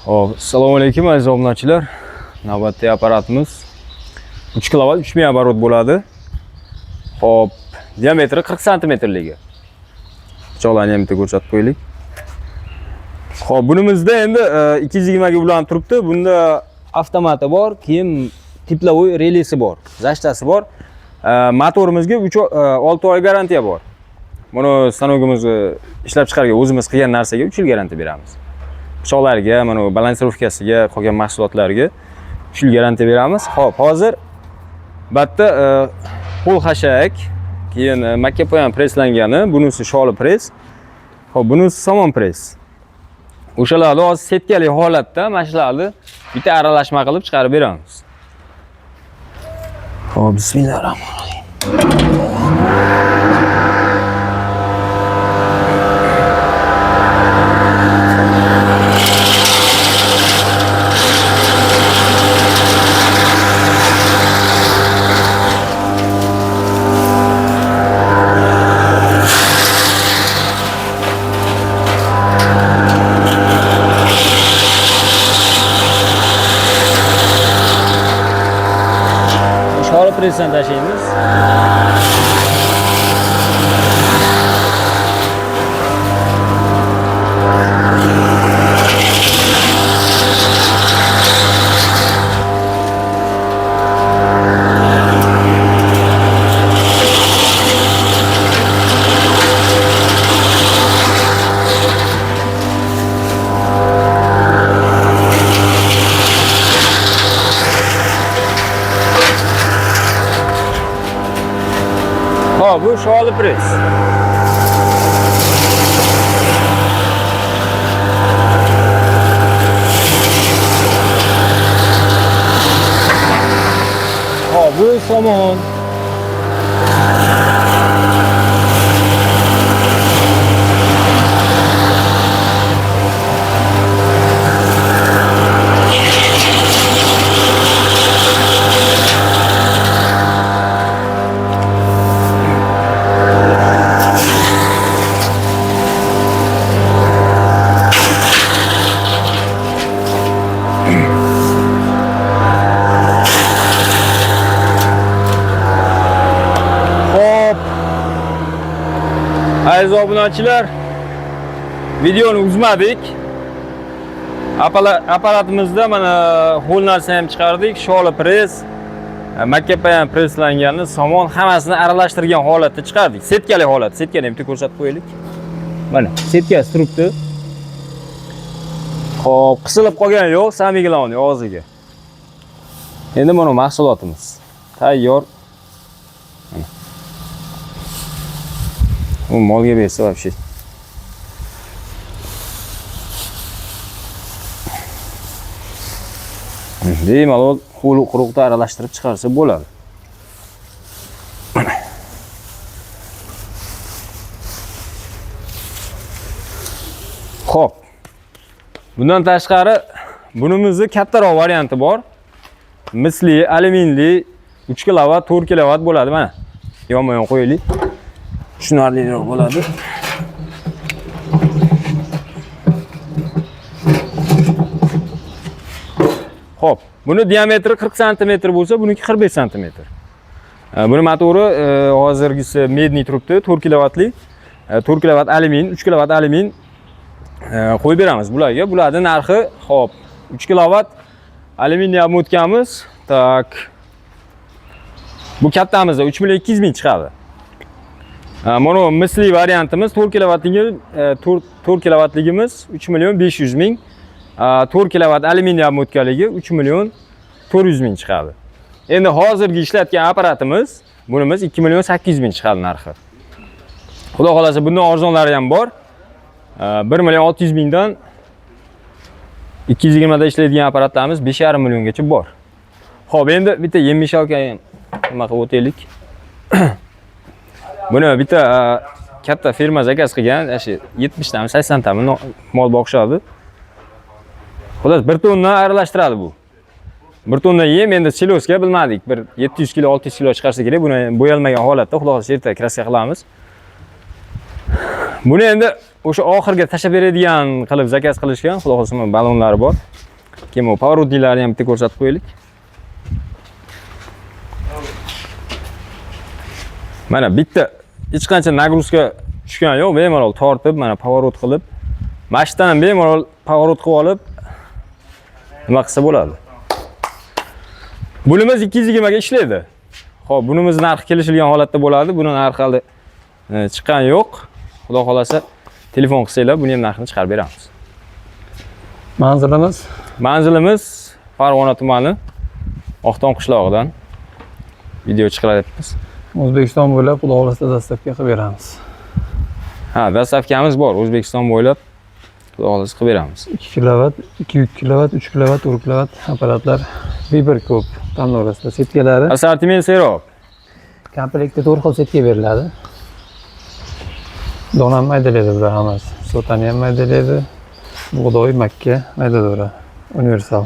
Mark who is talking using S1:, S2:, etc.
S1: Hop, assalomu alaykum aziz obunachilar. Navbatdagi apparatimiz 3 kW 3000 оборот bo'ladi. Hop, diametri 40 cm-ligi. Pichoqlarni ham bitta ko'rsatib qo'yaylik. Hop, bunimizda endi 220 ga ulanib turibdi. Bunda avtomati bor, keyin tiplovoy relisi bor, zashtasi bor. Motorimizga 6 oy garantiya bor. Buni stanogimizni ishlab chiqargan o'zimiz qilgan narsaga 3 yil garantiya beramiz. Pichoqlarga, mana bu balansirovkasiga, qolgan mahsulotlarga 3 yil garantiya beramiz. Hop, hozir bitta qo'l xashak, keyin makkapoyan preslangani, bunisi sholi pres. Hop, bunisi somon pres. O'shalarni hozir setkali holatda mana shularni bitta aralashma qilib chiqarib beramiz. Hop, bismillahirrohmanirrohim. Şöyle presden taşıyımız. Bu şöyle pres. Bu somon. Aziz obunachilar, videoni uzmadik. Apparatimizda mana ho'l narsani ham chiqardik. Sholi pres, makkapoyan preslanganni, somon hammasini aralashtirgan holatda chiqardik. Setkali holat. Setkani ham bitta ko'rsatib qo'yaylik. Mana, setkasi turibdi. Xo'p, qisilib qolgani yo'q, samiglavni og'ziga. Endi mana mahsulotimiz tayyor. Bu molga bersa вообще. Bemalol qo'l quruqda aralashtirib chiqarsa bo'ladi. Xo'p. Bundan tashqari bunimizning kattaroq varianti bor. Misli, alyuminli 3 kW, 4 kW bo'ladi mana. Yonma-yon qo'yaylik. Tushunarliroq bo'ladi. Xo'p, buni diametri 40 cm bo'lsa, buniki 45 cm. Buni motori hozirgisi medniy turibdi, 4 kW, 4 kW alyumin, 3 kW alyumin qo'yib beramiz bularga. Bularning narxi, xo'p, 3 kW alyuminni ham o'tkamiz. Tak. Bu kattamizda 3 200 000 chiqadi. Mana misli variantimiz 4 kWligimiz 3 500 000. 4 kW alyuminiy o'tkaligi 3 400 000 chiqadi. Endi hozirgi ishlatgan apparatimiz bunimiz 2 800 000 chiqadi narxi. Xudo xolasa bundan arzonlari ham bor. 1 600 000 dan 220 da ishlaydigan apparatlarimiz 5,5 milliongacha bor. Xo'p, endi bitta yem-mishalka ham nima qilib o'taylik. Buni bitta katta firma zakaz qilgan, o'sha 70 tami, 80 tami mol boqishadi. Xolos, 1 tonna aralashtiradi bu. 1 tonna yem endi siloska bilmadik. Bir 700 kilo, 600 kilo chiqarsa kerak. Buni bo'yalmagan holatda xudo xolasa ertaga kraska qilamiz. Buni endi o'sha oxirga tashlab beradigan qilib zakaz qilishgan. Xudo xolasa mana balonlari bor. Keyin bu pоворотниklarini ham bitta ko'rsatib qo'yaylik. Mana bitta hech qancha nagruzka tushgan yo'q, bemalol tortib, mana поворот qilib, mashinadan ham bemalol поворот qilib olib nima qilsa bo'ladi. Bunimiz 220 ga ishlaydi. Xo'p, bunimiz narxi kelishilgan holatda bo'ladi. Buni narxi hali chiqqan yo'q. Xudo xolasa telefon qilsanglar, buni ham narxini chiqarib beramiz. Manzilimiz Farg'ona tumani Oqton qishlog'idan video chiqaryapmiz.
S2: O'zbekiston bo'ylab xudo xolasa dastavka qilib beramiz.
S1: Ha, dastavkamiz bor. O'zbekiston bo'ylab xudo xolasa qilib beramiz.
S2: 2 kilovat, 2 kilovat, 3 kilovat, 4 kilovat apparatlar bir ko'p tanlovlasida setkalari.
S1: Assortiment serob.
S2: Komplektda 4 xil setka beriladi. Don ham maydalaydi bular hammasi. Sotani ham maydalaydi. Bug'doy, makka maydalari universal.